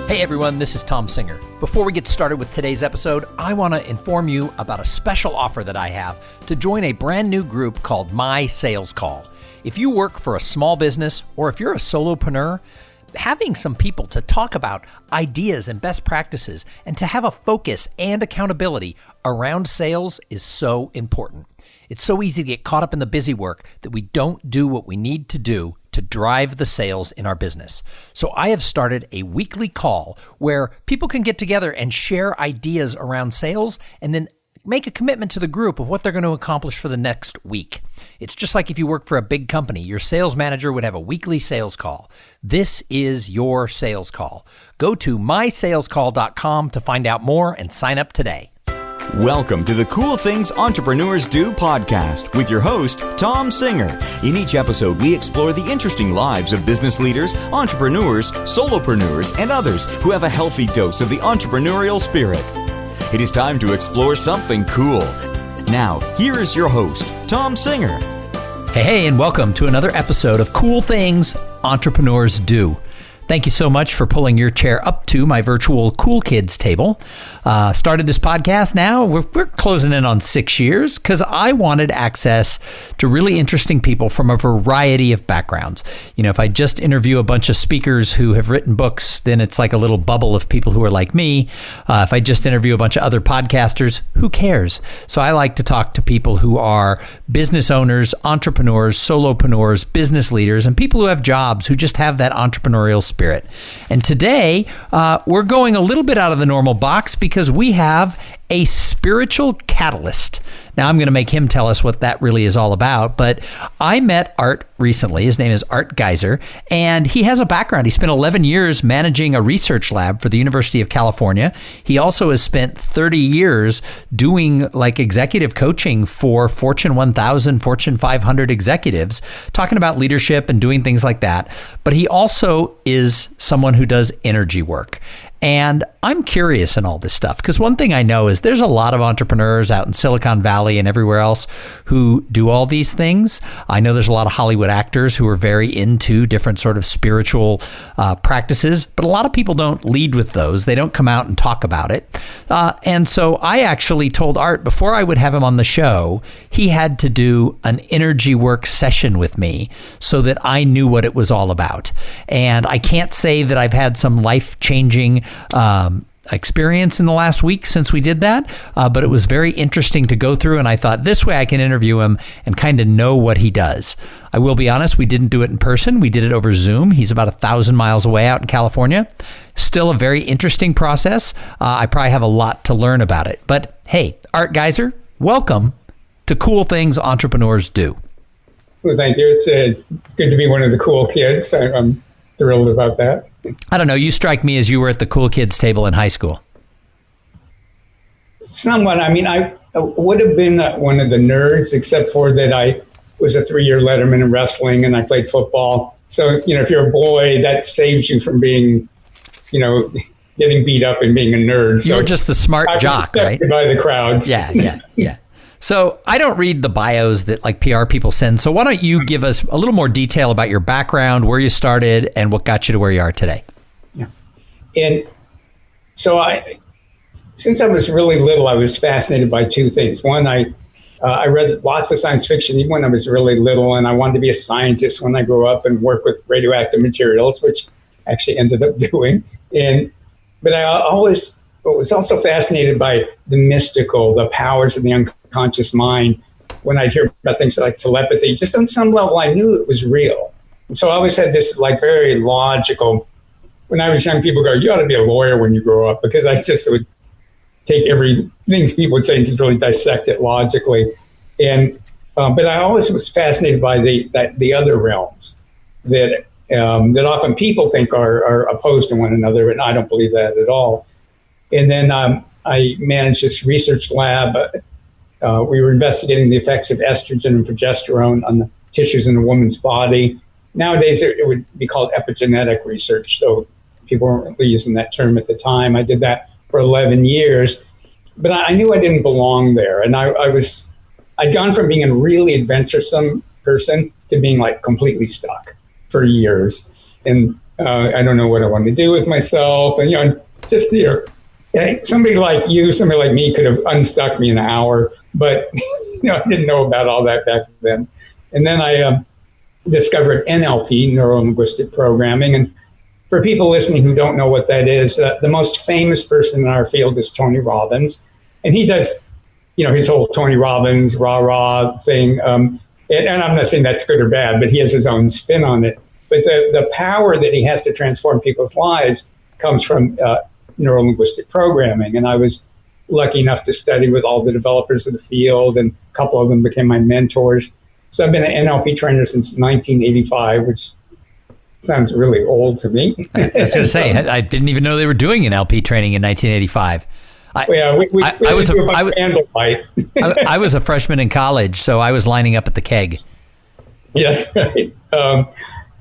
Hey everyone, this is Tom Singer. Before we get started with today's episode, I want to inform you about a special offer that I have to join a brand new group called My Sales Call. If you work for a small business or if you're a solopreneur, having some people to talk about ideas and best practices and to have a focus and accountability around sales is so important. It's so easy to get caught up in the busy work that we don't do what we need to do to drive the sales in our business. So I have started a weekly call where people can get together and share ideas around sales and then make a commitment to the group of what they're going to accomplish for the next week. It's just like if you work for a big company, your sales manager would have a weekly sales call. This is your sales call. Go to mysalescall.com to find out more and sign up today. Welcome to the Cool Things Entrepreneurs Do podcast with your host, Tom Singer. In each episode, we explore the interesting lives of business leaders, entrepreneurs, solopreneurs, and others who have a healthy dose of the entrepreneurial spirit. It is time to explore something cool. Now, here is your host, Tom Singer. Hey, and welcome to another episode of Cool Things Entrepreneurs Do. Thank you so much for pulling your chair up to my virtual Cool Kids table. Started this podcast now. We're closing in on 6 years because I wanted access to really interesting people from a variety of backgrounds. You know, if I just interview a bunch of speakers who have written books, then it's like a little bubble of people who are like me. If I just interview a bunch of other podcasters, who cares? So I like to talk to people who are business owners, entrepreneurs, solopreneurs, business leaders, and people who have jobs who just have that entrepreneurial spirit. And today, we're going a little bit out of the normal box because we have a spiritual catalyst. Now, I'm going to make him tell us what that really is all about, but I met Art recently. His name is Art Giser, and he has a background. He spent 11 years managing a research lab for the University of California. He also has spent 30 years doing like executive coaching for Fortune 1000, Fortune 500 executives, talking about leadership and doing things like that. But he also is someone who does energy work. And I'm curious in all this stuff because one thing I know is there's a lot of entrepreneurs out in Silicon Valley and everywhere else who do all these things. I know there's a lot of Hollywood actors who are very into different sort of spiritual practices, but a lot of people don't lead with those. They don't come out and talk about it. And so I actually told Art before I would have him on the show, he had to do an energy work session with me so that I knew what it was all about. And I can't say that I've had some life-changing experience in the last week since we did that, but it was very interesting to go through, and I thought this way I can interview him and kind of know what he does. I will be honest, we didn't do it in person. We did it over Zoom. He's about 1,000 miles away out in California. Still a very interesting process. I probably have a lot to learn about it. But hey, Art Giser, welcome to Cool Things Entrepreneurs Do. Well, thank you. It's good to be one of the cool kids. I'm thrilled about that. I don't know. You strike me as you were at the cool kids table in high school. Somewhat. I mean, I would have been one of the nerds, except for that I was a 3-year letterman in wrestling and I played football. So, you know, if you're a boy, that saves you from being, you know, getting beat up and being a nerd. So you're just the smart jock, right? By the crowds. Yeah. So I don't read the bios that like PR people send. So why don't you give us a little more detail about your background, where you started, and what got you to where you are today? Yeah. And so since I was really little, I was fascinated by two things. One, I read lots of science fiction even when I was really little, and I wanted to be a scientist when I grew up and work with radioactive materials, which I actually ended up doing. But I always was also fascinated by the mystical, the powers of the unconscious mind. When I'd hear about things like telepathy, just on some level, I knew it was real. And so I always had this like very logical, when I was young, people go, you ought to be a lawyer when you grow up, because I just would take everything people would say and just really dissect it logically. And but I always was fascinated by the other realms that often people think are opposed to one another, and I don't believe that at all. And then I managed this research lab. We were investigating the effects of estrogen and progesterone on the tissues in a woman's body. Nowadays, it would be called epigenetic research, so people weren't really using that term at the time. I did that for 11 years, but I knew I didn't belong there. And I'd gone from being a really adventuresome person to being like completely stuck for years. And I don't know what I want to do with myself. And, just, somebody like you, somebody like me could have unstuck me in an hour, but, I didn't know about all that back then. And then I discovered NLP, neuro-linguistic programming. And for people listening who don't know what that is, the most famous person in our field is Tony Robbins. And he does, his whole Tony Robbins rah-rah thing. And I'm not saying that's good or bad, but he has his own spin on it. But the power that he has to transform people's lives comes from neuro-linguistic programming. And I was lucky enough to study with all the developers of the field, and a couple of them became my mentors. So I've been an NLP trainer since 1985, which sounds really old to me. I was going to say, I didn't even know they were doing NLP training in 1985. I was a freshman in college, so I was lining up at the keg. Yes, right. I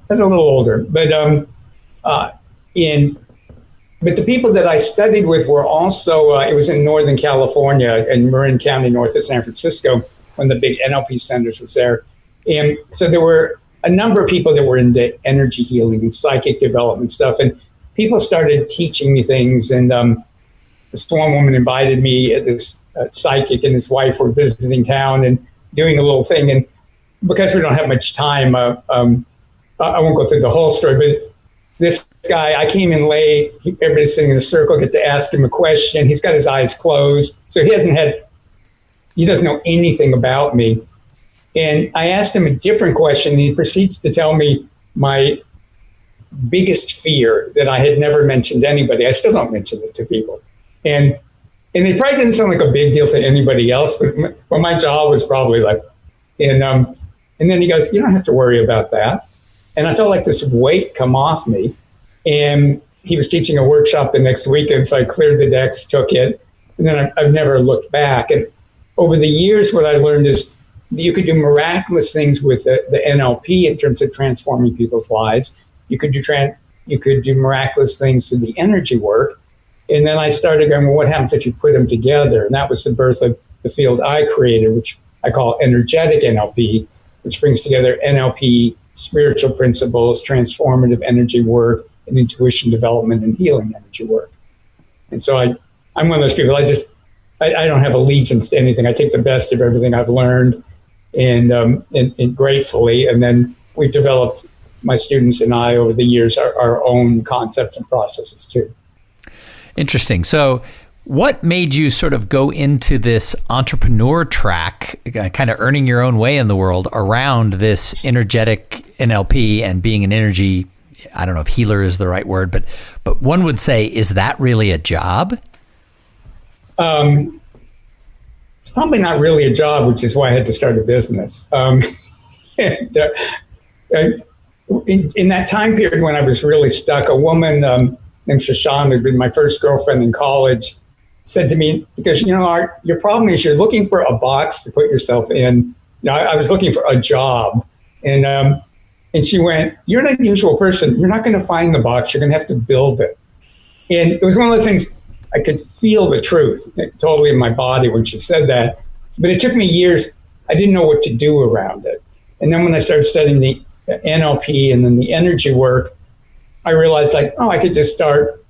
was a little older, but the people that I studied with were also, it was in Northern California, in Marin County, north of San Francisco, when the big NLP centers was there. And so there were a number of people that were into energy healing and psychic development stuff. And people started teaching me things. And this one woman invited me, this psychic and his wife were visiting town and doing a little thing. And because we don't have much time, I won't go through the whole story, but this guy, I came in late, everybody's sitting in a circle, get to ask him a question. He's got his eyes closed. So he doesn't know anything about me. And I asked him a different question, and he proceeds to tell me my biggest fear that I had never mentioned to anybody. I still don't mention it to people. And it probably didn't sound like a big deal to anybody else, but my jaw was probably like, and then he goes, you don't have to worry about that. And I felt like this weight come off me. And he was teaching a workshop the next weekend, so I cleared the decks, took it, and then I've never looked back. And over the years, what I learned is that you could do miraculous things with the NLP in terms of transforming people's lives. You could do miraculous things through the energy work. And then I started going, well, what happens if you put them together? And that was the birth of the field I created, which I call energetic NLP, which brings together NLP, spiritual principles, transformative energy work, and intuition development and healing energy work. And so I'm one of those people, I don't have allegiance to anything. I take the best of everything I've learned and gratefully, and then we've developed, my students and I over the years, our own concepts and processes too. Interesting. So what made you sort of go into this entrepreneur track, kind of earning your own way in the world around this energetic NLP and being an energy, I don't know if healer is the right word, but one would say, is that really a job? It's probably not really a job, which is why I had to start a business. In that time period when I was really stuck, a woman named Shoshana, who'd been my first girlfriend in college, said to me, because, Art, your problem is you're looking for a box to put yourself in. I was looking for a job. And she went, you're an unusual person. You're not going to find the box. You're going to have to build it. And it was one of those things, I could feel the truth totally in my body when she said that. But it took me years. I didn't know what to do around it. And then when I started studying the NLP and then the energy work, I realized I could just start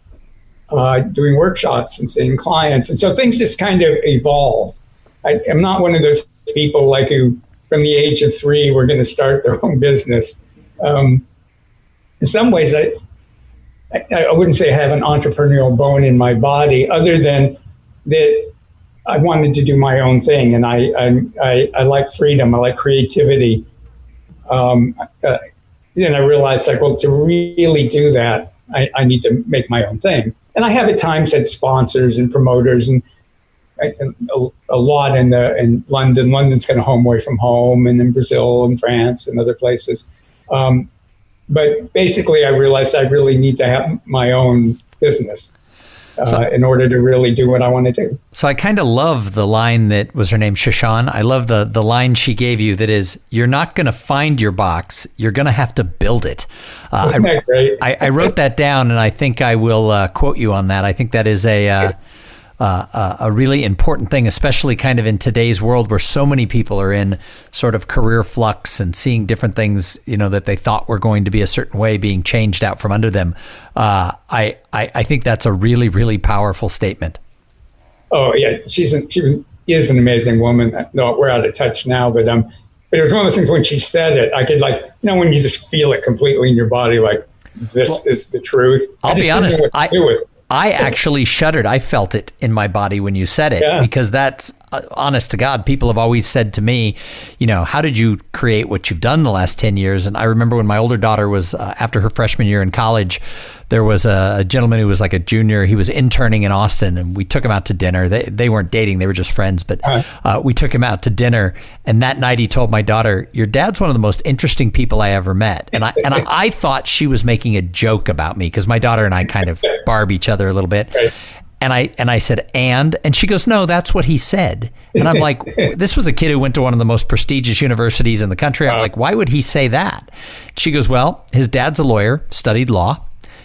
doing workshops and seeing clients. And so things just kind of evolved. I'm not one of those people who, from the age of 3, were going to start their own business. In some ways, I wouldn't say I have an entrepreneurial bone in my body, other than that I wanted to do my own thing. And I like freedom. I like creativity. Then I realized, to really do that, I need to make my own thing. And I have at times had sponsors and promoters and a lot in London. London's kind of home away from home, and in Brazil and France and other places. But basically, I realized I really need to have my own business in order to really do what I want to do. So I kind of love the line that was her name, Shoshan. I love the line she gave you that is, you're not going to find your box. You're going to have to build it. Isn't that great? I wrote that down, and I think I will quote you on that. I think that is a a really important thing, especially kind of in today's world where so many people are in sort of career flux and seeing different things, that they thought were going to be a certain way being changed out from under them. I think that's a really, really powerful statement. Oh yeah, she is an amazing woman. No, we're out of touch now, but it was one of those things when she said it, I could when you just feel it completely in your body, like this is the truth. I'll be honest. I actually shuddered. I felt it in my body when you said it, because that's honest to God. People have always said to me, how did you create what you've done the last 10 years? And I remember when my older daughter was, after her freshman year in college, there was a gentleman who was like a junior. He was interning in Austin, and we took him out to dinner. They weren't dating. They were just friends. But we took him out to dinner. And that night he told my daughter, your dad's one of the most interesting people I ever met. And I thought she was making a joke about me, because my daughter and I kind of barb each other a little bit. Right. And I said, and she goes, no, that's what he said. And I'm like, this was a kid who went to one of the most prestigious universities in the country. I'm like, why would he say that? She goes, well, his dad's a lawyer, studied law.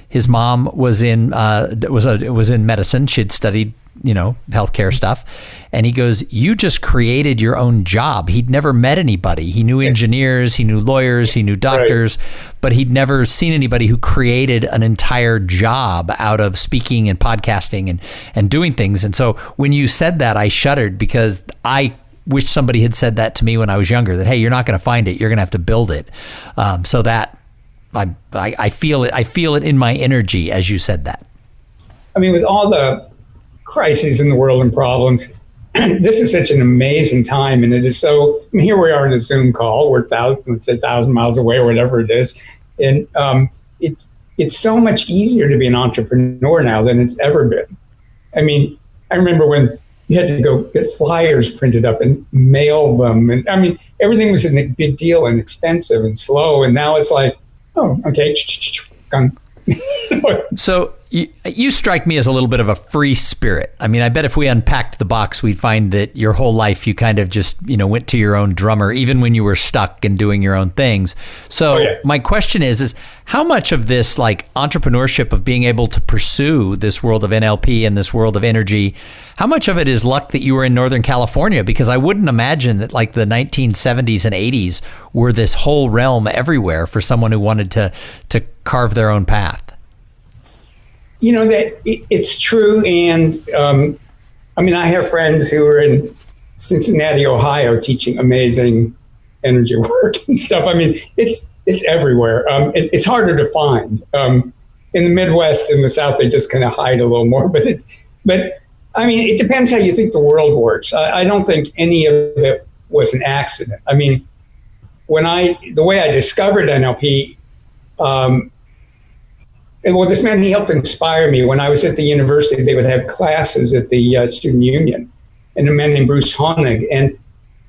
His mom was in medicine. She had studied, healthcare stuff. And he goes, you just created your own job. He'd never met anybody. He knew engineers, he knew lawyers, he knew doctors, but he'd never seen anybody who created an entire job out of speaking and podcasting and doing things. And so when you said that, I shuddered, because I wish somebody had said that to me when I was younger, that, hey, you're not going to find it. You're going to have to build it. So that I feel it. I feel it in my energy as you said that. I mean, with all the crises in the world and problems, this is such an amazing time, and it is so. I mean, here we are in a Zoom call. We're 1,000 miles away, or whatever it is, and it's so much easier to be an entrepreneur now than it's ever been. I mean, I remember when you had to go get flyers printed up and mail them, and I mean, everything was a big deal and expensive and slow, and now it's like, oh, okay, gone. So you strike me as a little bit of a free spirit. I mean, I bet if we unpacked the box, we'd find that your whole life you kind of just, went to your own drummer, even when you were stuck and doing your own things. So my question is how much of this entrepreneurship of being able to pursue this world of NLP and this world of energy, how much of it is luck that you were in Northern California? Because I wouldn't imagine that the 1970s and 80s were this whole realm everywhere for someone who wanted to carve their own path. That it's true. And I have friends who are in Cincinnati, Ohio, teaching amazing energy work and stuff. I mean, it's everywhere. It's harder to find. In the Midwest and the South, they just kind of hide a little more. But it depends how you think the world works. I don't think any of it was an accident. I mean, the way I discovered NLP, this man, he helped inspire me. When I was at the university, they would have classes at the student union, and a man named Bruce Honig, and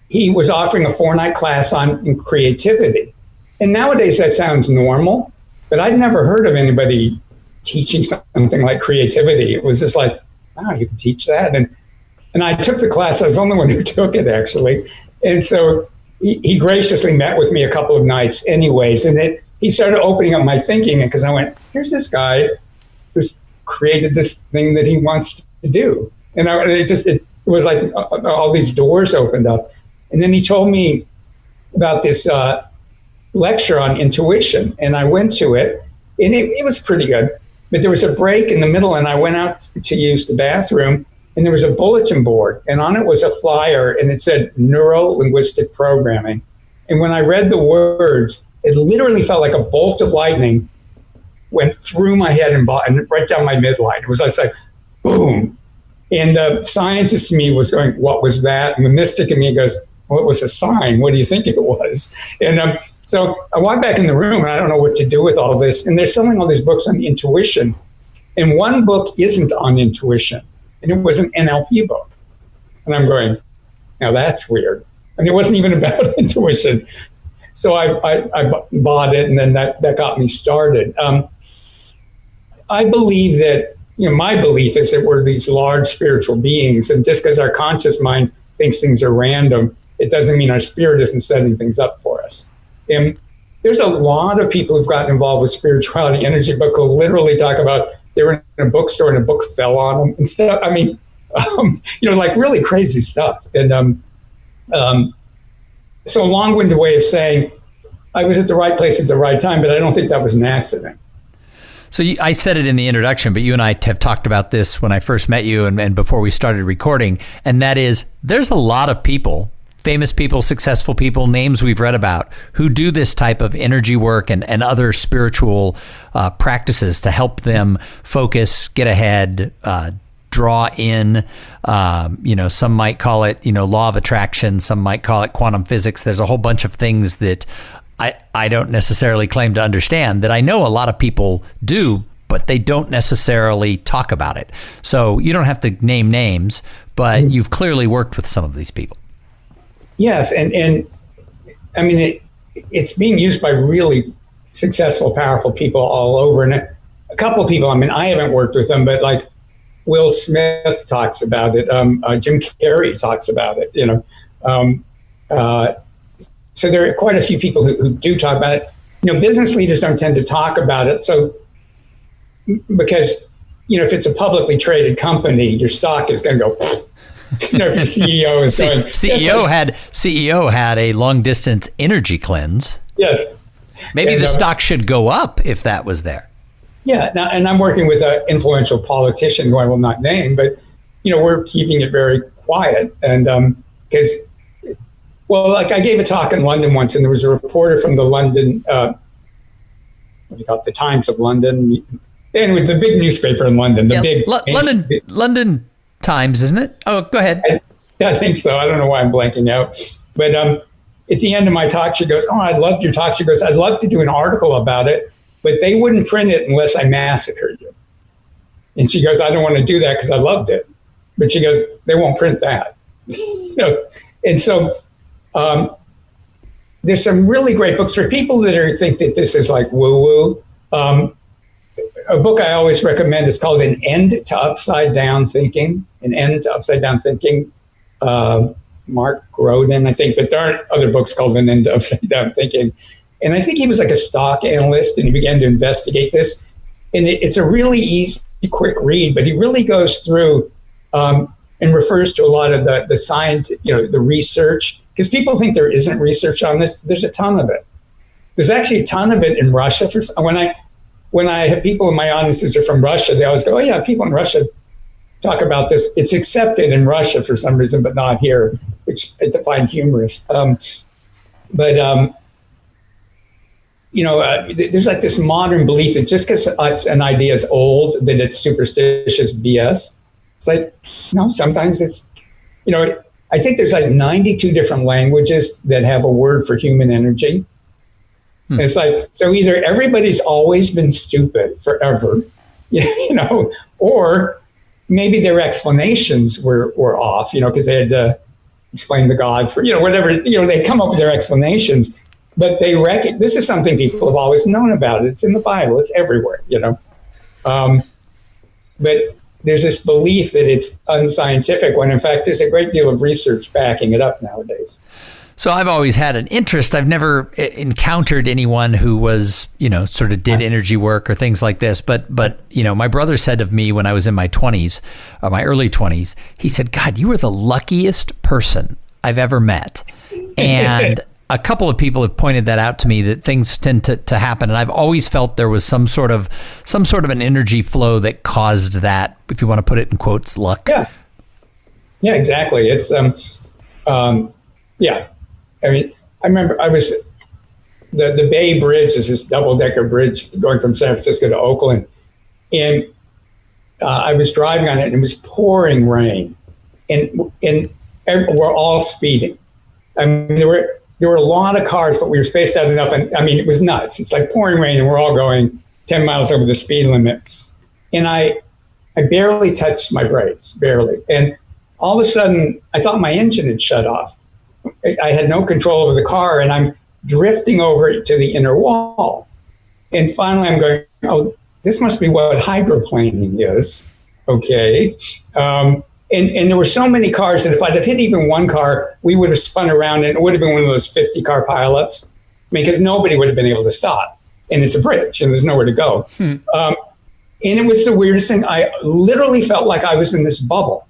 he was offering a 4-night class on creativity. And nowadays that sounds normal, but I'd never heard of anybody teaching something like creativity. It was just like, wow, you can teach that. And I took the class. I was the only one who took it, actually. And so he graciously met with me a couple of nights anyways, and he started opening up my thinking, because I went, here's this guy who's created this thing that he wants to do. And it was like all these doors opened up. And then he told me about this lecture on intuition. And I went to it, and it was pretty good. But there was a break in the middle, and I went out to use the bathroom, and there was a bulletin board. And on it was a flyer, and it said neuro-linguistic programming. And when I read the words, it literally felt like a bolt of lightning went through my head and right down my midline. It was like, boom. And the scientist in me was going, what was that? And the mystic in me goes, well, it was a sign. What do you think it was? And so I walked back in the room, and I don't know what to do with all this. And they're selling all these books on intuition. And one book isn't on intuition. And it was an NLP book. And I'm going, now that's weird. And it wasn't even about intuition. So I bought it, and then that got me started. I believe that, my belief is that we're these large spiritual beings, and just because our conscious mind thinks things are random, it doesn't mean our spirit isn't setting things up for us. And there's a lot of people who've gotten involved with spirituality, energy, but who literally talk about they were in a bookstore and a book fell on them and stuff. I mean, Like really crazy stuff. And so a long-winded way of saying I was at the right place at the right time, but I don't think that was an accident. So I said it in the introduction, but you and I have talked about this when I first met you and before we started recording, and that is there's a lot of people, famous people, successful people, names we've read about, who do this type of energy work and other spiritual practices to help them focus, get ahead, draw in, some might call it, law of attraction, some might call it quantum physics. There's a whole bunch of things that I don't necessarily claim to understand that I know a lot of people do, but they don't necessarily talk about it. So you don't have to name names, but you've clearly worked with some of these people. Yes, and I mean, it's being used by really successful, powerful people all over. And a couple of people, I mean, I haven't worked with them, but like Will Smith talks about it. Jim Carrey talks about it, So there are quite a few people who do talk about it. Business leaders don't tend to talk about it. So because, if it's a publicly traded company, your stock is going to go, if your CEO is going. CEO had a long distance energy cleanse. Yes. Maybe the stock should go up if that was there. Yeah. Now, and I'm working with an influential politician who I will not name, but, we're keeping it very quiet. And because, like I gave a talk in London once, and there was a reporter from the London, the Times of London, anyway, the big newspaper in London, London Times, isn't it? Oh, go ahead. I think so. I don't know why I'm blanking out. But at the end of my talk, she goes, "Oh, I loved your talk." She goes, "I'd love to do an article about it, but they wouldn't print it unless I massacred you." And she goes, "I don't want to do that because I loved it." But she goes, "They won't print that." And so there's some really great books for people that think that this is like woo-woo. A book I always recommend is called An End to Upside Down Thinking. Mark Grodin, I think, but there aren't other books called An End to Upside Down Thinking. And I think he was like a stock analyst, and he began to investigate this. And it's a really easy, quick read, but he really goes through and refers to a lot of the science, the research, because people think there isn't research on this. There's a ton of it. There's actually a ton of it in Russia. When I have people in my audiences are from Russia, they always go, "Oh yeah, people in Russia talk about this. It's accepted in Russia for some reason, but not here," which I find humorous. There's like this modern belief that just because an idea is old, that it's superstitious BS. It's like, no, sometimes it's, I think there's like 92 different languages that have a word for human energy. And it's like, so either everybody's always been stupid forever, or maybe their explanations were off, because they had to explain the gods for, whatever, they come up with their explanations, but this is something people have always known about. It's in the Bible. It's everywhere, but there's this belief that it's unscientific when in fact there's a great deal of research backing it up nowadays. So I've always had an interest. I've never encountered anyone who was, sort of did energy work or things like this. But my brother said of me when I was in my 20s, my early 20s, he said, "God, you were the luckiest person I've ever met." And a couple of people have pointed that out to me, that things tend to happen. And I've always felt there was some sort of an energy flow that caused that, if you want to put it in quotes, luck. Yeah, exactly. It's, yeah. I mean, I remember the Bay Bridge is this double-decker bridge going from San Francisco to Oakland. And I was driving on it, and it was pouring rain. And we're all speeding. I mean, there were a lot of cars, but we were spaced out enough. And I mean, it was nuts. It's like pouring rain, and we're all going 10 miles over the speed limit. And I barely touched my brakes, barely. And all of a sudden, I thought my engine had shut off. I had no control over the car, and I'm drifting over to the inner wall. And finally, I'm going, "Oh, this must be what hydroplaning is." Okay. And there were so many cars that if I'd have hit even one car, we would have spun around, and it would have been one of those 50-car pileups. I mean, because nobody would have been able to stop. And it's a bridge, and there's nowhere to go. And it was the weirdest thing. I literally felt like I was in this bubble.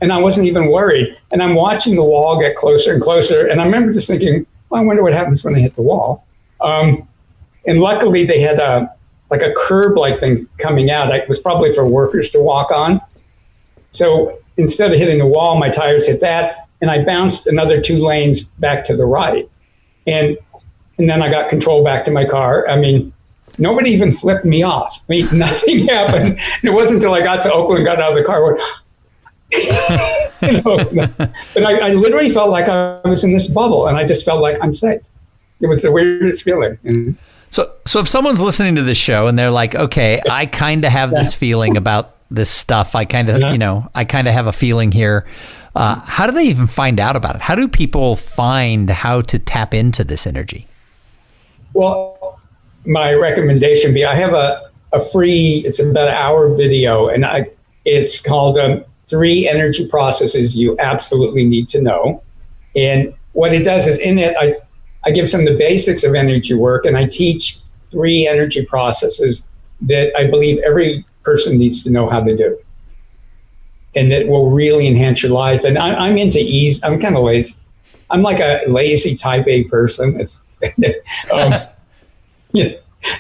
And I wasn't even worried. And I'm watching the wall get closer and closer. And I remember just thinking, well, I wonder what happens when I hit the wall. And luckily they had a curb-like thing coming out. It was probably for workers to walk on. So instead of hitting the wall, my tires hit that, and I bounced another 2 lanes back to the right. And then I got control back to my car. I mean, nobody even flipped me off. I mean, nothing happened. It wasn't until I got to Oakland, got out of the car, went, but I literally felt like I was in this bubble, and I just felt like I'm safe. It was the weirdest feeling. So if someone's listening to this show and they're like, okay, I kind of have this feeling about this stuff. I kind of, I kind of have a feeling here. How do they even find out about it? How do people find how to tap into this energy? Well, my recommendation I have a free, it's about an hour video, and it's called 3 Energy Processes You Absolutely Need to Know. And what it does is in it, I give some of the basics of energy work, and I teach 3 energy processes that I believe every person needs to know how to do, and that will really enhance your life. And I'm into ease. I'm kind of lazy. I'm like a lazy type A person.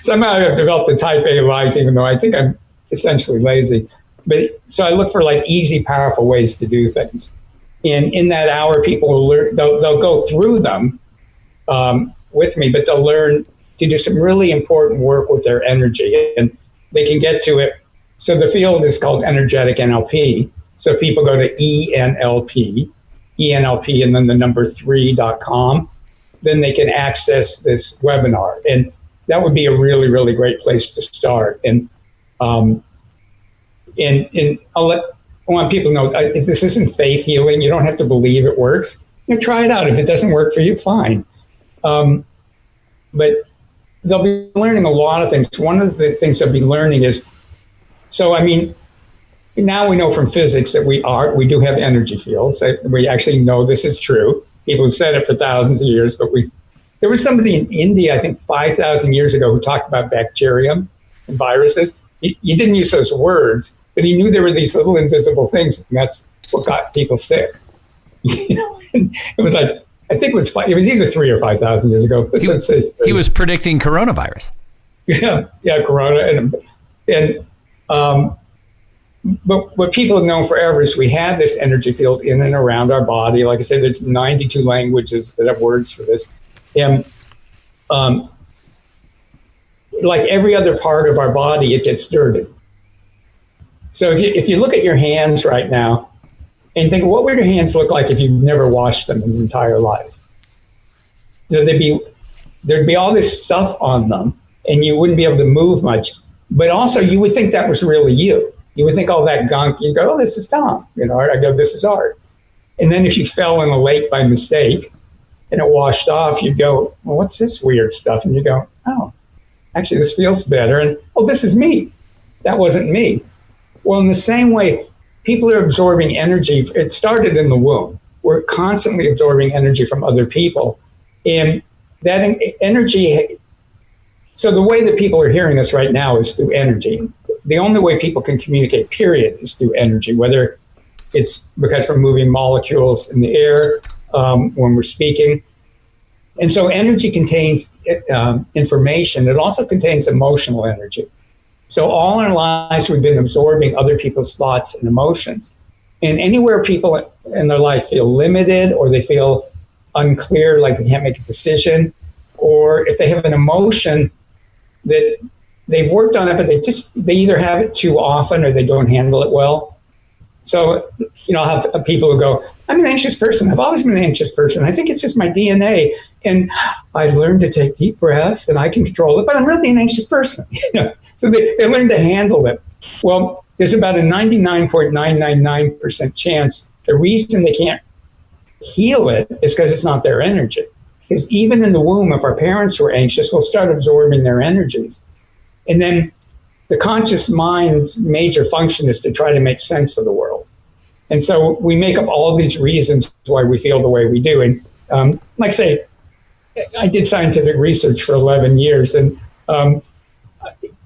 Somehow I've developed a type A life, even though I think I'm essentially lazy. But so I look for like easy, powerful ways to do things. And in that hour, people will learn. They'll go through them with me, but they'll learn to do some really important work with their energy, and they can get to it. So the field is called energetic NLP. So if people go to ENLP, and then the number 3.com, then they can access this webinar. And that would be a really, really great place to start. And I want people to know, if this isn't faith healing, you don't have to believe it works. Try it out. If it doesn't work for you, fine. But they'll be learning a lot of things. One of the things they'll be learning is, now we know from physics that we do have energy fields. We actually know this is true. People have said it for thousands of years, but there was somebody in India, I think 5,000 years ago, who talked about bacterium and viruses. He didn't use those words, but he knew there were these little invisible things, and that's what got people sick. And it was like, I think it was either 3,000 or 5,000 years ago. But he was predicting coronavirus. Yeah, corona. But what people have known forever is we have this energy field in and around our body. Like I said, there's 92 languages that have words for this. And like every other part of our body, it gets dirty. So if you look at your hands right now and think, what would your hands look like if you never washed them in your entire life? There'd be all this stuff on them, and you wouldn't be able to move much. But also, you would think that was really you. You would think all that gunk, you go, oh, this is Tom. I go, this is Art. And then if you fell in a lake by mistake and it washed off, you'd go, well, what's this weird stuff? And you go, oh, actually, this feels better. And, oh, this is me. That wasn't me. Well, in the same way, people are absorbing energy. It started in the womb. We're constantly absorbing energy from other people. And that energy, so the way that people are hearing us right now is through energy. The only way people can communicate, period, is through energy, whether it's because we're moving molecules in the air when we're speaking. And so energy contains information. It also contains emotional energy. So all our lives, we've been absorbing other people's thoughts and emotions. And anywhere people in their life feel limited, or they feel unclear, like they can't make a decision, or if they have an emotion that they've worked on it, but they either have it too often or they don't handle it well. So, I'll have people who go, I'm an anxious person. I've always been an anxious person. I think it's just my DNA. And I've learned to take deep breaths and I can control it, but I'm really an anxious person. So they learn to handle it. Well, there's about a 99.999% chance the reason they can't heal it is because it's not their energy. Because even in the womb, if our parents were anxious, we'll start absorbing their energies. And then the conscious mind's major function is to try to make sense of the world. And so we make up all these reasons why we feel the way we do. And like I say, I did scientific research for 11 years, and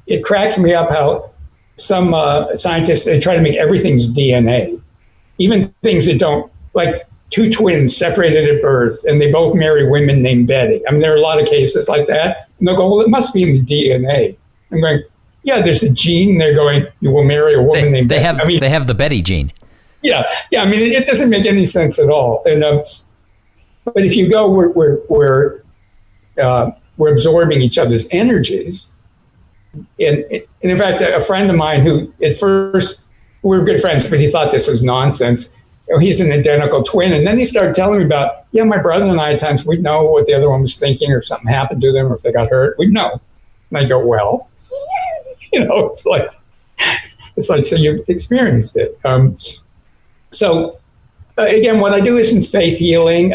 it cracks me up how some scientists, they try to make everything's DNA. even things that don't, like two twins separated at birth and they both marry women named Betty. I mean, there are a lot of cases like that. And they'll go, well, it must be in the DNA. I'm going, yeah, there's a gene. They're going, you will marry a woman named Betty. They have the Betty gene. Yeah. I mean, it doesn't make any sense at all. And but if you go, we're absorbing each other's energies. And in fact, a friend of mine who at first we were good friends, but he thought this was nonsense. He's an identical twin. And then he started telling me about, my brother and I, at times we'd know what the other one was thinking, or if something happened to them, or if they got hurt, we'd know. And I go, well, it's like, so you've experienced it. So again, what I do isn't faith healing.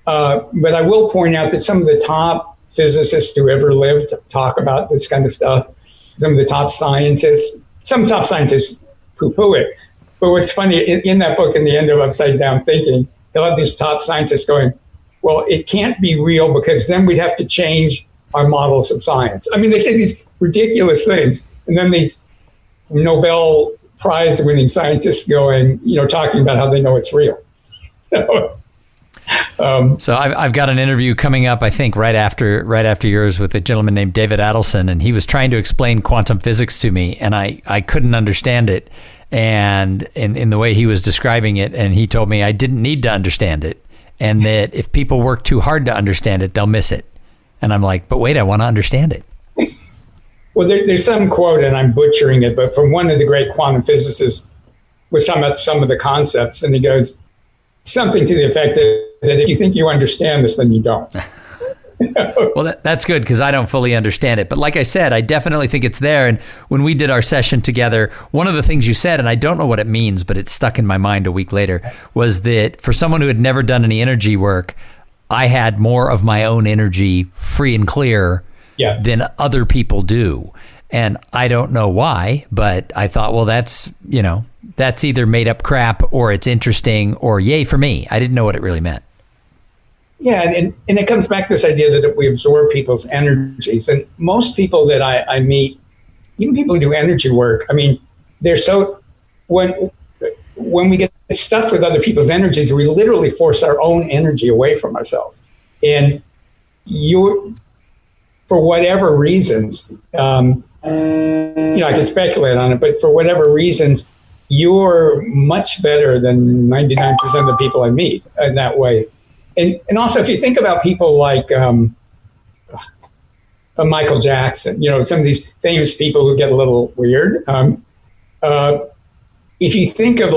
But I will point out that some of the top physicists who ever lived talk about this kind of stuff. Some of the top scientists poo-poo it. But what's funny, in that book, in the end of Upside Down Thinking, they'll have these top scientists going, well, it can't be real because then we'd have to change our models of science. I mean, they say these ridiculous things. And then these Nobel Prize winning scientists going, talking about how they know it's real. So I've got an interview coming up, I think, right after yours with a gentleman named David Adelson, and he was trying to explain quantum physics to me, and I couldn't understand it, and in the way he was describing it, and he told me I didn't need to understand it, and that if people work too hard to understand it, they'll miss it. And I'm like, but wait, I want to understand it. Well, there's some quote, and I'm butchering it, but from one of the great quantum physicists was talking about some of the concepts, and he goes, something to the effect that if you think you understand this, then you don't. Well, that's good because I don't fully understand it. But like I said, I definitely think it's there. And when we did our session together, one of the things you said, and I don't know what it means, but it stuck in my mind a week later, was that for someone who had never done any energy work, I had more of my own energy free and clear than other people do. And I don't know why, but I thought, well, that's either made up crap or it's interesting or yay for me. I didn't know what it really meant. Yeah, and it comes back to this idea that we absorb people's energies. And most people that I meet, even people who do energy work, I mean, they're so, when we get stuffed with other people's energies, we literally force our own energy away from ourselves. And for whatever reasons, I can speculate on it, but for whatever reasons, you're much better than 99% of the people I meet in that way. And also, if you think about people like Michael Jackson, some of these famous people who get a little weird. If you think of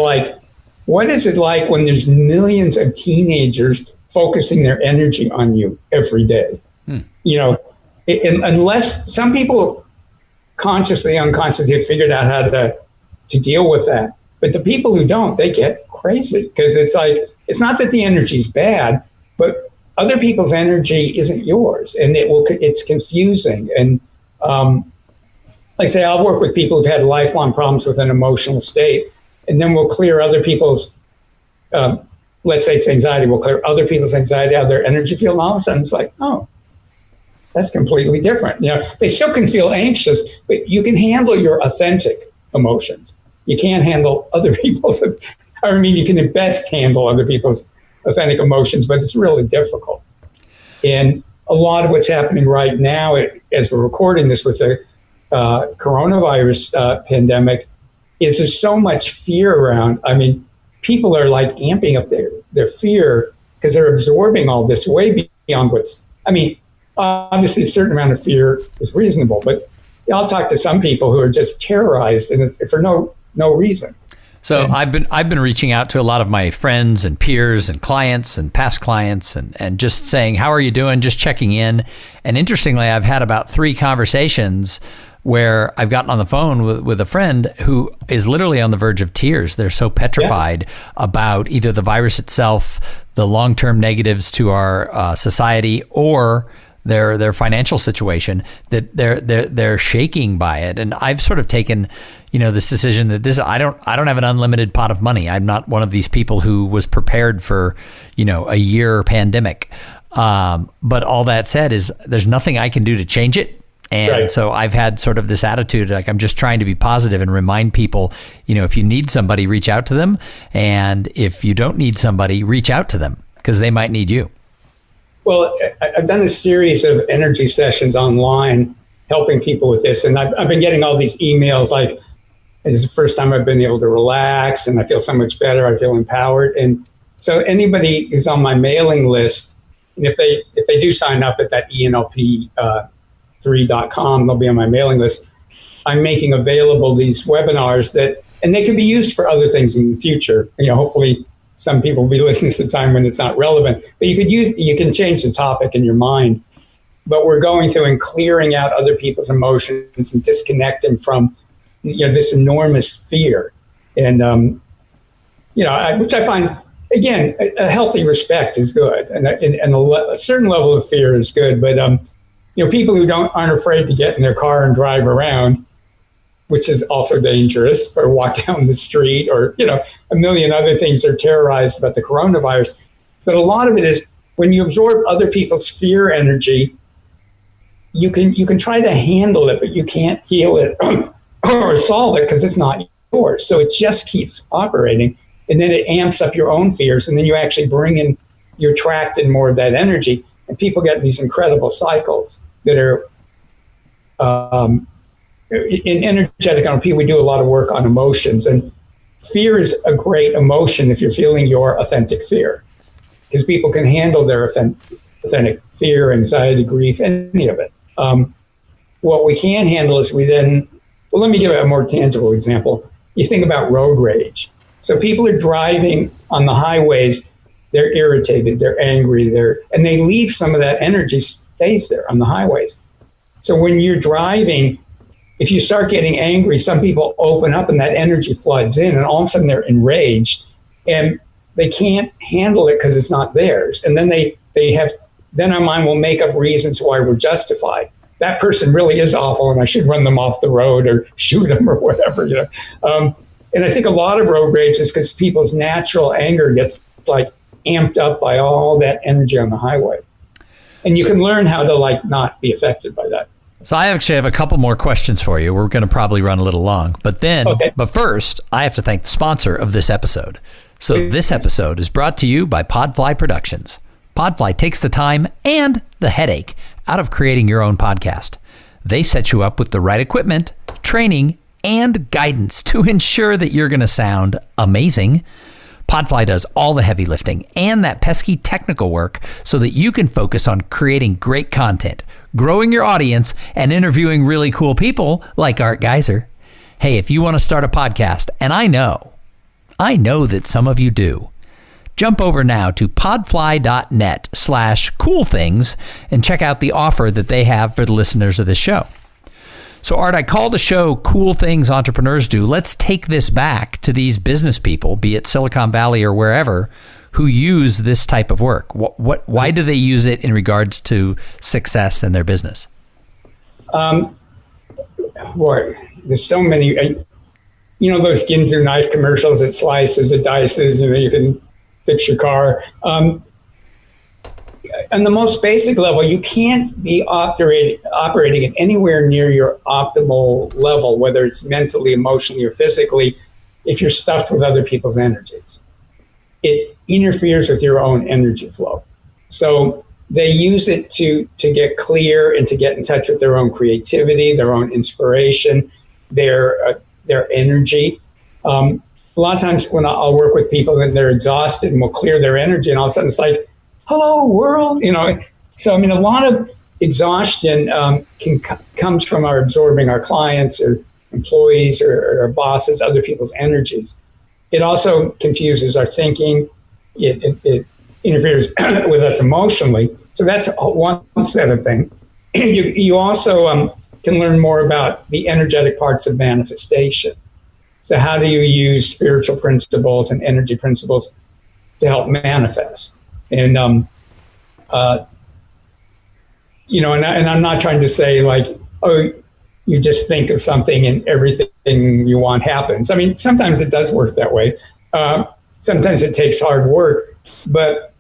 what is it like when there's millions of teenagers focusing their energy on you every day? Unless some people consciously, unconsciously have figured out how to deal with that. But the people who don't, they get crazy because it's not that the energy is bad, but other people's energy isn't yours, and it's confusing. And like I say, I'll work with people who've had lifelong problems with an emotional state, and then we'll clear other people's, let's say it's anxiety, we'll clear other people's anxiety out of their energy field, and all of a sudden it's like, oh, that's completely different. They still can feel anxious, but you can handle your authentic emotions. You can't handle other people's, you can at best handle other people's authentic emotions, but it's really difficult. And a lot of what's happening right now, as we're recording this with the coronavirus pandemic, is there's so much fear around. I mean, people are amping up their fear because they're absorbing all this way beyond obviously a certain amount of fear is reasonable, but I'll talk to some people who are just terrorized and it's for no reason. So I've been reaching out to a lot of my friends and peers and clients and past clients and just saying, how are you doing? Just checking in. And interestingly, I've had about 3 conversations where I've gotten on the phone with a friend who is literally on the verge of tears. They're so petrified about either the virus itself, the long-term negatives to our society, or their financial situation, that they're shaking by it. And I've sort of taken, this decision that I don't have an unlimited pot of money. I'm not one of these people who was prepared for, a year pandemic. But all that said is there's nothing I can do to change it. And Right. so I've had sort of this attitude, like I'm just trying to be positive and remind people, if you need somebody, reach out to them. And if you don't need somebody, reach out to them because they might need you. Well, I've done a series of energy sessions online helping people with this. And I've been getting all these emails like, this is the first time I've been able to relax and I feel so much better. I feel empowered. And so anybody who's on my mailing list, and if they do sign up at that ENLP3.com, they'll be on my mailing list. I'm making available these webinars and they can be used for other things in the future. Hopefully some people will be listening to the time when it's not relevant, but you can change the topic in your mind. But we're going through and clearing out other people's emotions and disconnecting from this enormous fear, and which I find, again, a healthy respect is good, and a certain level of fear is good. But people who aren't afraid to get in their car and drive around, which is also dangerous, or walk down the street, or a million other things, are terrorized about the coronavirus. But a lot of it is when you absorb other people's fear energy, you can try to handle it, but you can't heal it or solve it because it's not yours. So it just keeps operating, and then it amps up your own fears, and then you actually you attract in more of that energy, and people get these incredible cycles that are in energetic NLP. We do a lot of work on emotions, and fear is a great emotion if you're feeling your authentic fear, because people can handle their authentic fear, anxiety, grief, any of it. What we can handle is let me give a more tangible example. You think about road rage. So people are driving on the highways, they're irritated, they're angry, and they leave some of that energy stays there on the highways. So when you're driving, if you start getting angry, some people open up and that energy floods in, and all of a sudden they're enraged and they can't handle it because it's not theirs. And then then our mind will make up reasons why we're justified. That person really is awful and I should run them off the road or shoot them or whatever. And I think a lot of road rage is because people's natural anger gets amped up by all that energy on the highway. And you can learn how to not be affected by that. So I actually have a couple more questions for you. We're going to probably run a little long, but first I have to thank the sponsor of this episode. So this episode is brought to you by Podfly Productions. Podfly takes the time and the headache out of creating your own podcast. They set you up with the right equipment, training, and guidance to ensure that you're going to sound amazing. Podfly does all the heavy lifting and that pesky technical work so that you can focus on creating great content, growing your audience, and interviewing really cool people like Art Giser. Hey, if you want to start a podcast, and I know that some of you do, jump over now to podfly.net/coolthings and check out the offer that they have for the listeners of this show. So Art, I call the show Cool Things Entrepreneurs Do. Let's take this back to these business people, be it Silicon Valley or wherever, who use this type of work. Why do they use it in regards to success in their business? Boy, there's so many, those Ginsu knife commercials, it slices, it dices, you can fix your car. On the most basic level, you can't be operating at anywhere near your optimal level, whether it's mentally, emotionally, or physically, if you're stuffed with other people's energies. It interferes with your own energy flow. So they use it to get clear and to get in touch with their own creativity, their own inspiration, their energy. A lot of times when I'll work with people and they're exhausted and we'll clear their energy, and all of a sudden it's like, hello, world. So, a lot of exhaustion comes from our absorbing our clients or employees or our bosses, other people's energies. It also confuses our thinking. It interferes with us emotionally. So that's one set of things. You also can learn more about the energetic parts of manifestation. So how do you use spiritual principles and energy principles to help manifest? And, and I'm not trying to say you just think of something and everything you want happens. Sometimes it does work that way. Sometimes it takes hard work, but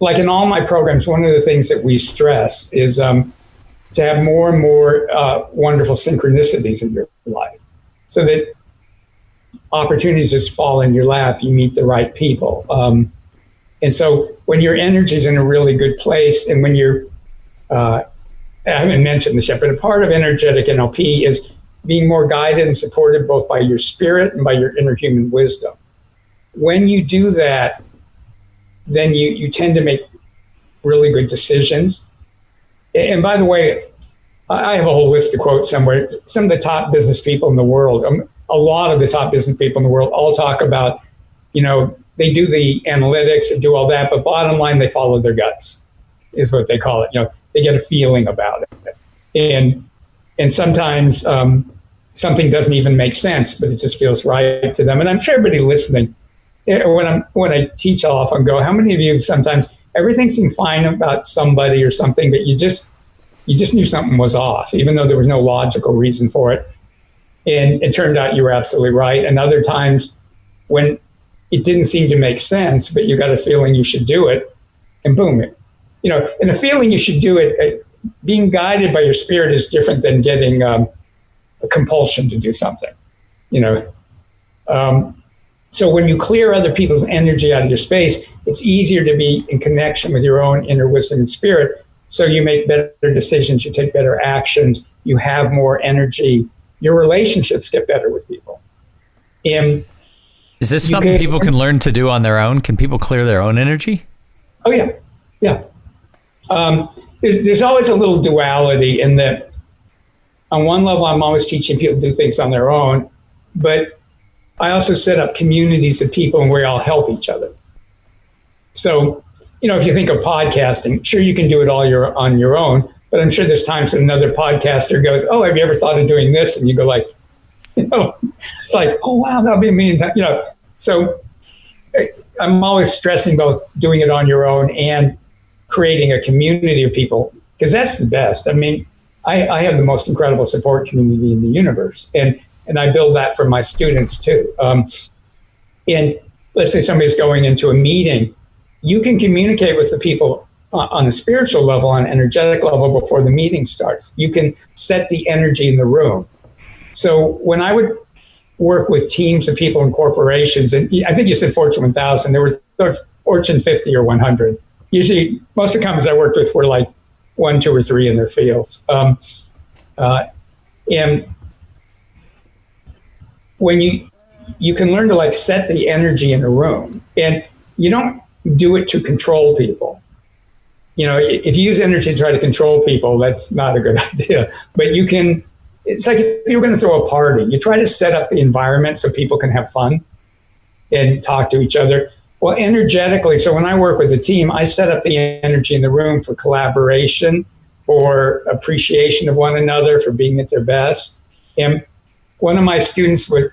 in all my programs, one of the things that we stress is to to have more and more wonderful synchronicities in your life, so that opportunities just fall in your lap. You meet the right people. And so when your energy is in a really good place, and when you're, I haven't mentioned this yet, but a part of energetic NLP is being more guided and supported both by your spirit and by your inner human wisdom. When you do that, then you tend to make really good decisions. And by the way, I have a whole list of quotes somewhere. Some of the top business people in the world, a lot of the top business people in the world, all talk about, they do the analytics and do all that, but bottom line, they follow their guts, is what they call it. They get a feeling about it. And sometimes something doesn't even make sense, but it just feels right to them. And I'm sure everybody listening, when I teach, I'll often go, how many of you sometimes everything seemed fine about somebody or something, but you just knew something was off, even though there was no logical reason for it. And it turned out you were absolutely right. And other times when it didn't seem to make sense, but you got a feeling you should do it, and boom, and a feeling you should do it, being guided by your spirit is different than getting a compulsion to do something, So when you clear other people's energy out of your space, it's easier to be in connection with your own inner wisdom and spirit. So you make better decisions, you take better actions, you have more energy, your relationships get better with people. And is this something people can learn to do on their own? Can people clear their own energy? Oh, yeah. Yeah. There's always a little duality in that on one level, I'm always teaching people to do things on their own, but I also set up communities of people and we all help each other. So, if you think of podcasting, sure, you can do it all on your own, but I'm sure there's times when another podcaster goes, oh, have you ever thought of doing this? And you go like, it's like, oh, wow, that'll be me. So I'm always stressing both doing it on your own and creating a community of people, because that's the best. I mean, I have the most incredible support community in the universe, and I build that for my students too. And let's say somebody's going into a meeting, you can communicate with the people on a spiritual level, on an energetic level before the meeting starts. You can set the energy in the room. So when I would work with teams of people in corporations, and I think you said Fortune 1000, there were Fortune 50 or 100. Usually, most of the companies I worked with were like 1, 2, or 3 in their fields. And when you can learn to like set the energy in a room, and you don't do it to control people. If you use energy to try to control people, that's not a good idea. But you can. It's like if you're going to throw a party, you try to set up the environment so people can have fun and talk to each other. Well, energetically, so when I work with a team, I set up the energy in the room for collaboration, for appreciation of one another, for being at their best. And one of my students who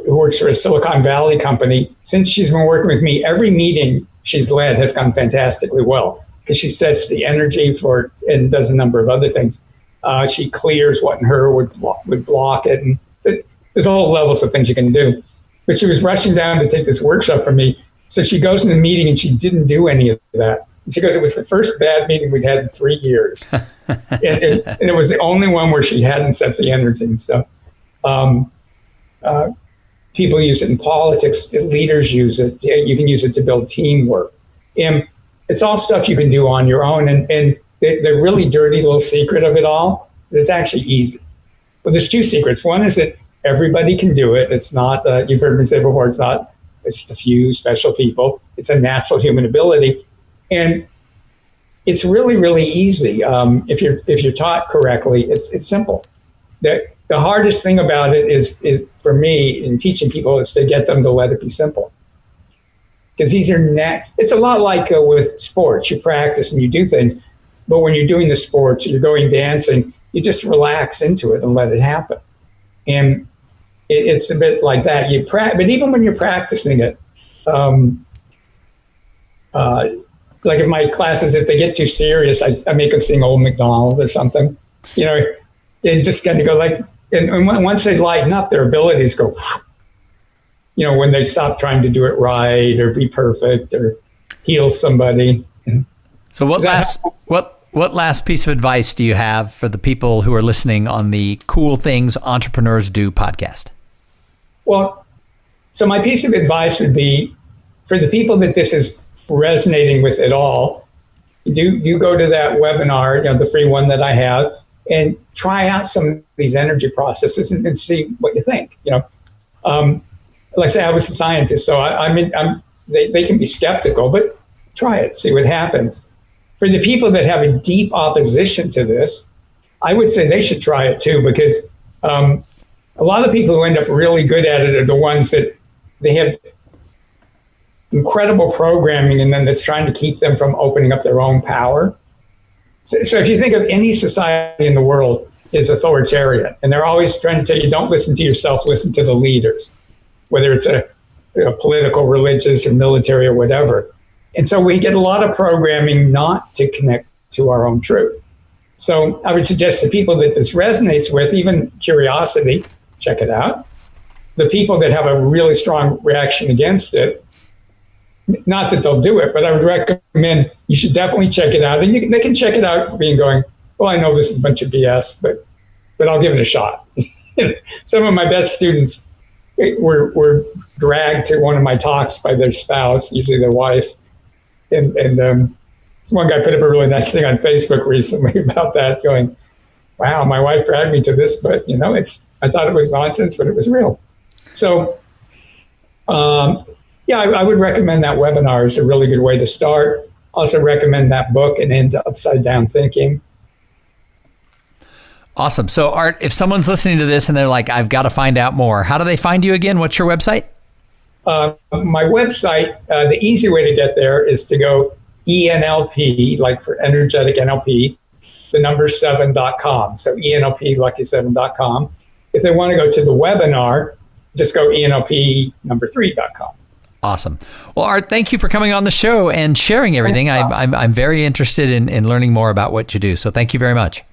works for a Silicon Valley company, since she's been working with me, every meeting she's led has gone fantastically well, because she sets the energy for and does a number of other things. She clears what in her would block it. And there's all levels of things you can do. But she was rushing down to take this workshop from me. So she goes in the meeting and she didn't do any of that. And she goes, it was the first bad meeting we'd had in 3 years. and it was the only one where she hadn't set the energy and stuff. People use it in politics. Leaders use it. You can use it to build teamwork. And it's all stuff you can do on your own. And the really dirty little secret of it all is it's actually easy. Well, there's 2 secrets. One is that everybody can do it. It's not, you've heard me say before, it's just a few special people. It's a natural human ability. And it's really, really easy. If you're taught correctly, it's simple. The hardest thing about it is for me in teaching people is to get them to let it be simple. Because it's a lot like with sports. You practice and you do things. But when you're doing the sports, you're going dancing, you just relax into it and let it happen. And it's a bit like that. But even when you're practicing it, like in my classes, if they get too serious, I make them sing Old MacDonald or something, and just kind of go like, and once they lighten up, their abilities go, when they stop trying to do it right or be perfect or heal somebody. So what what last piece of advice do you have for the people who are listening on the Cool Things Entrepreneurs Do podcast? Well, so my piece of advice would be for the people that this is resonating with at all, you go to that webinar, the free one that I have, and try out some of these energy processes and see what you think. Like I say, I was a scientist, so they can be skeptical, but try it, see what happens. For the people that have a deep opposition to this, I would say they should try it too, because a lot of people who end up really good at it are the ones that they have incredible programming in them that's trying to keep them from opening up their own power. So if you think of any society in the world is authoritarian, and they're always trying to tell you, don't listen to yourself, listen to the leaders, whether it's a political, religious, or military, or whatever. And so we get a lot of programming not to connect to our own truth. So I would suggest to people that this resonates with, even curiosity, check it out. The people that have a really strong reaction against it, not that they'll do it, but I would recommend you should definitely check it out. And they can check it out being going, well, I know this is a bunch of BS, but I'll give it a shot. Some of my best students were dragged to one of my talks by their spouse, usually their wife. And one guy put up a really nice thing on Facebook recently about that, going, wow, my wife dragged me to this, but I thought it was nonsense, but it was real. So, I would recommend that webinar is a really good way to start. Also recommend that book, An End to Upside Down Thinking. Awesome. So Art, if someone's listening to this and they're like, I've got to find out more, how do they find you again? What's your website? My website, the easy way to get there is to go ENLP, like for energetic NLP, the number 7.com. So ENLP lucky7.com. If they want to go to the webinar, just go ENLP number 3.com. Awesome. Well, Art, thank you for coming on the show and sharing everything. I'm very interested in learning more about what you do. So thank you very much.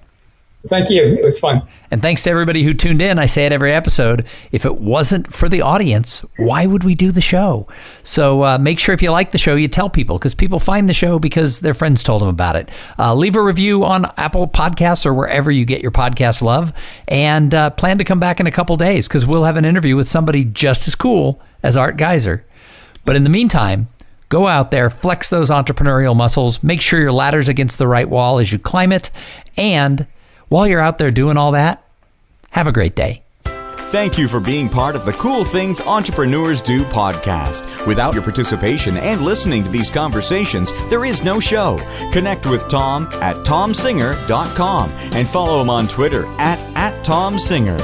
Thank you. It was fun. And thanks to everybody who tuned in. I say it every episode. If it wasn't for the audience, why would we do the show? So make sure if you like the show, you tell people, because people find the show because their friends told them about it. Leave a review on Apple Podcasts or wherever you get your podcast love. And plan to come back in a couple days, because we'll have an interview with somebody just as cool as Art Giser. But in the meantime, go out there, flex those entrepreneurial muscles, make sure your ladder's against the right wall as you climb it, and while you're out there doing all that, have a great day. Thank you for being part of the Cool Things Entrepreneurs Do podcast. Without your participation and listening to these conversations, there is no show. Connect with Tom at tomsinger.com and follow him on Twitter at tomsinger.